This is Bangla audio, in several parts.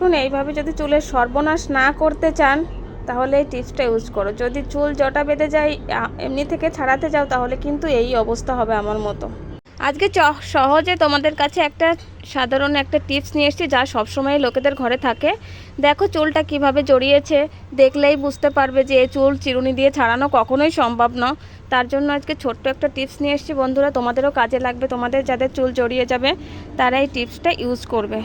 দেখুন এইভাবে যদি চুলের সর্বনাশ না করতে চান তাহলে এই টিপসটা ইউজ করো। যদি চুল জটা বেঁধে যায় এমনি থেকে ছাড়াতে যাও তাহলে কিন্তু এই অবস্থা হবে আমার মতো। আজকে সহজে তোমাদের কাছে একটা সাধারণ একটা টিপস নিয়ে এসেছি যা সবসময় লোকেদের ঘরে থাকে। দেখো চুলটা কিভাবে জড়িয়েছে, দেখলেই বুঝতে পারবে যে এই চুল চিরুনি দিয়ে ছাড়ানো কখনোই সম্ভব না। তার জন্য আজকে ছোট্ট একটা টিপস নিয়ে এসেছি বন্ধুরা, তোমাদেরও কাজে লাগবে। তোমাদের যাদের চুল জড়িয়ে যাবে তারা এই টিপসটা ইউজ করবে।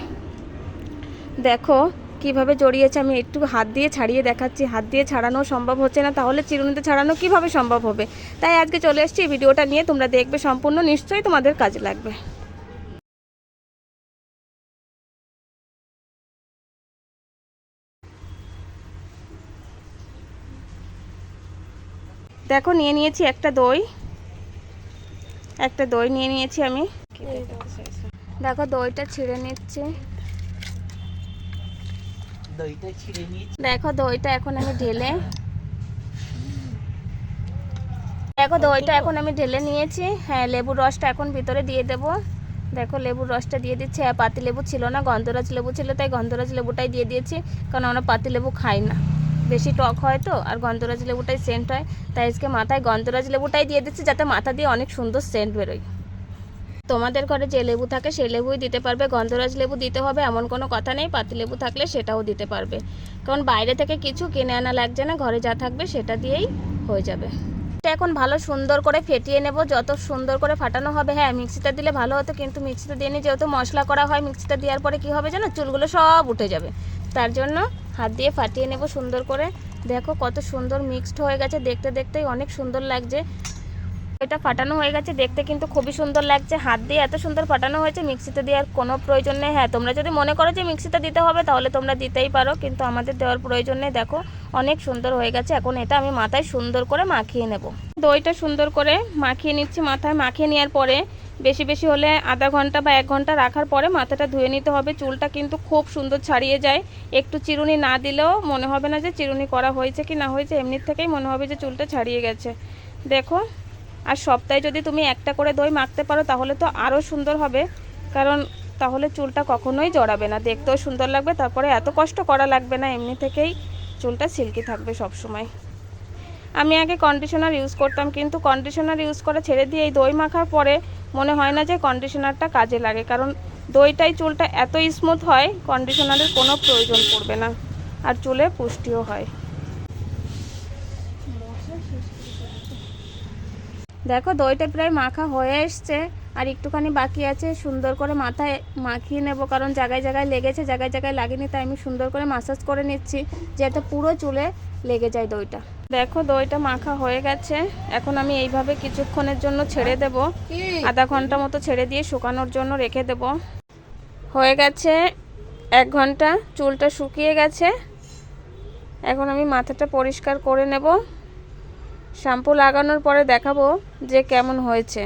দেখো কিভাবে জড়িয়েছে, আমি একটু হাত দিয়ে ছাড়িয়ে দেখাচ্ছি। হাত দিয়ে ছাড়ানো সম্ভব হচ্ছে না, তাহলে চিরুনিতে ছাড়ানো কিভাবে সম্ভব হবে? তাই আজকে চলে এসেছি ভিডিওটা নিয়ে, তোমরা দেখবে সম্পূর্ণ, নিশ্চয়ই তোমাদের কাজে লাগবে। দেখো নিয়ে নিয়েছি একটা দই নিয়ে নিয়েছি আমি। দেখো দইটা ছিঁড়ে নিচ্ছি। দেখো দইটা এখন আমি ঢেলে নিয়েছি। হ্যাঁ, লেবুর রসটা এখন ভিতরে দিয়ে দেব। দেখো লেবুর রসটা দিয়ে দিচ্ছি। আর পাতি লেবু ছিল না, গন্ধরাজ লেবু ছিল, তাই গন্ধরাজ লেবুটাই দিয়ে দিয়েছি। কারণ আমরা পাতি লেবু খাই না, বেশি টক হয় তো, আর গন্ধরাজ লেবুটাই সেন্ট হয়। তাই আজকে মাথায় গন্ধরাজ লেবুটাই দিয়ে দিচ্ছি যাতে মাথা দিয়ে অনেক সুন্দর সেন্ট বেরোয়। তোমাদের ঘরে যে লেবু থাকে সেই লেবুই দিতে পারবে। গন্ধরাজ লেবু দিতে হবে এমন কোনো কথা নেই, পাতি লেবু থাকলে সেটাও দিতে পারবে। কারণ বাইরে থেকে কিছু কিনে আনা লাগছে না, ঘরে যা থাকবে সেটা দিয়েই হয়ে যাবে। এটা এখন ভালো সুন্দর করে ফেটিয়ে নেব, যত সুন্দর করে ফাটানো হবে। হ্যাঁ, মিক্সিটা দিলে ভালো হতো, কিন্তু মিক্সিতে দিয়ে নিই, যেহেতু মশলা করা হয়। মিক্সিটা দেওয়ার পরে কী হবে জানো, চুলগুলো সব উঠে যাবে। তার জন্য হাত দিয়ে ফাটিয়ে নেব সুন্দর করে। দেখো কত সুন্দর মিক্সড হয়ে গেছে, দেখতে দেখতেই অনেক সুন্দর লাগছে। এটা ফাটানো হয়ে গেছে, দেখতে কিন্তু খুবই সুন্দর লাগছে। হাত দিয়ে এত সুন্দর ফাটানো হয়েছে, মিক্সিতে দেওয়ার কোনো প্রয়োজন নেই। হ্যাঁ, তোমরা যদি মনে করো যে মিক্সিতে দিতে হবে তাহলে তোমরা দিতেই পারো, কিন্তু আমাদের দেওয়ার প্রয়োজন নেই। দেখো অনেক সুন্দর হয়ে গেছে। এখন এটা আমি মাথায় সুন্দর করে মাখিয়ে নেব। দইটা সুন্দর করে মাখিয়ে নিচ্ছি। মাথায় মাখিয়ে নেওয়ার পরে বেশি বেশি হলে আধা ঘন্টা বা 1 ঘন্টা রাখার পরে মাথাটা ধুয়ে নিতে হবে। চুলটা কিন্তু খুব সুন্দর ছাড়িয়ে যায়। একটু চিরুনি না দিলেও মনে হবে না যে চিরুনি করা হয়েছে কি না হয়েছে, এমনি থেকেই মনে হবে যে চুলটা ছাড়িয়ে গেছে। দেখো, আর সপ্তাহে যদি তুমি একটা করে দই মাখতে পারো তাহলে তো আরও সুন্দর হবে, কারণ তাহলে চুলটা কখনোই জড়াবে না, দেখতেও সুন্দর লাগবে। তারপরে এত কষ্ট করা লাগবে না, এমনি থেকেই চুলটা সিল্কি থাকবে সব সময়। আমি আগে কন্ডিশনার ইউজ করতাম, কিন্তু কন্ডিশনার ইউজ করা ছেড়ে দিয়ে এই দই মাখার পরে মনে হয় না যে কন্ডিশনারটা কাজে লাগে, কারণ দইটাই চুলটা এত স্মুথ হয়, কন্ডিশনারের কোনো প্রয়োজন পড়বে না, আর চুলে পুষ্টিও হয়। দেখো দইটা প্রায় মাখা হয়ে এসছে, আর একটুখানি বাকি আছে। সুন্দর করে মাথায় মাখিয়ে নেব, কারণ জায়গায় জায়গায় লেগেছে, জায়গায় জায়গায় লাগেনি, তাই আমি সুন্দর করে মাসাজ করে নিচ্ছি যাতে পুরো চুলে লেগে যায় দইটা। দেখো দইটা মাখা হয়ে গেছে। এখন আমি এইভাবে কিছুক্ষণের জন্য ছেড়ে দেব, আধা ঘন্টা মতো ছেড়ে দিয়ে শুকানোর জন্য রেখে দেব। হয়ে গেছে 1 ঘন্টা, চুলটা শুকিয়ে গেছে। এখন আমি মাথাটা পরিষ্কার করে নেব। শ্যাম্পু লাগানোর পরে দেখাবো যে কেমন হয়েছে।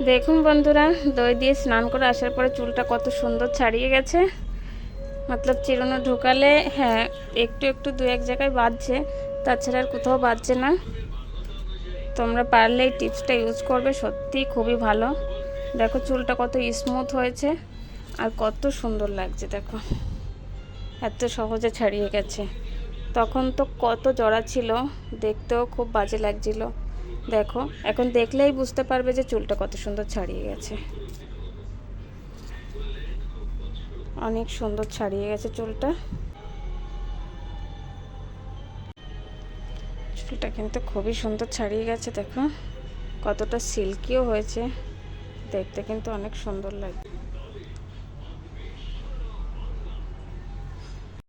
দেখুন বন্ধুরা, দই দিয়ে স্নান করে আসার পরে চুলটা কত সুন্দর ছাড়িয়ে গেছে। মতলব চিরুনি ঢুকালে হ্যাঁ একটু একটু 2-1 জায়গায় বাজছে, তাছাড়া আর কোথাও বাজছে না। তোমরা পারলে এই টিপসটা ইউজ করবে, সত্যিই খুবই ভালো। দেখো চুলটা কত স্মুথ হয়েছে আর কত সুন্দর লাগছে। দেখো এত সহজে ছাড়িয়ে গেছে। তখন তো কত জড়া ছিল, দেখতেও খুব বাজে লাগছিল। দেখো এখন দেখলেই বুঝতে পারবে যে চুলটা কত সুন্দর ছাড়িয়ে গেছে। অনেক সুন্দর ছাড়িয়ে গেছে চুলটা। চুলটা কিন্তু খুবই সুন্দর ছাড়িয়ে গেছে। দেখো কতটা সিল্কিও হয়েছে, দেখতে কিন্তু অনেক সুন্দর লাগে।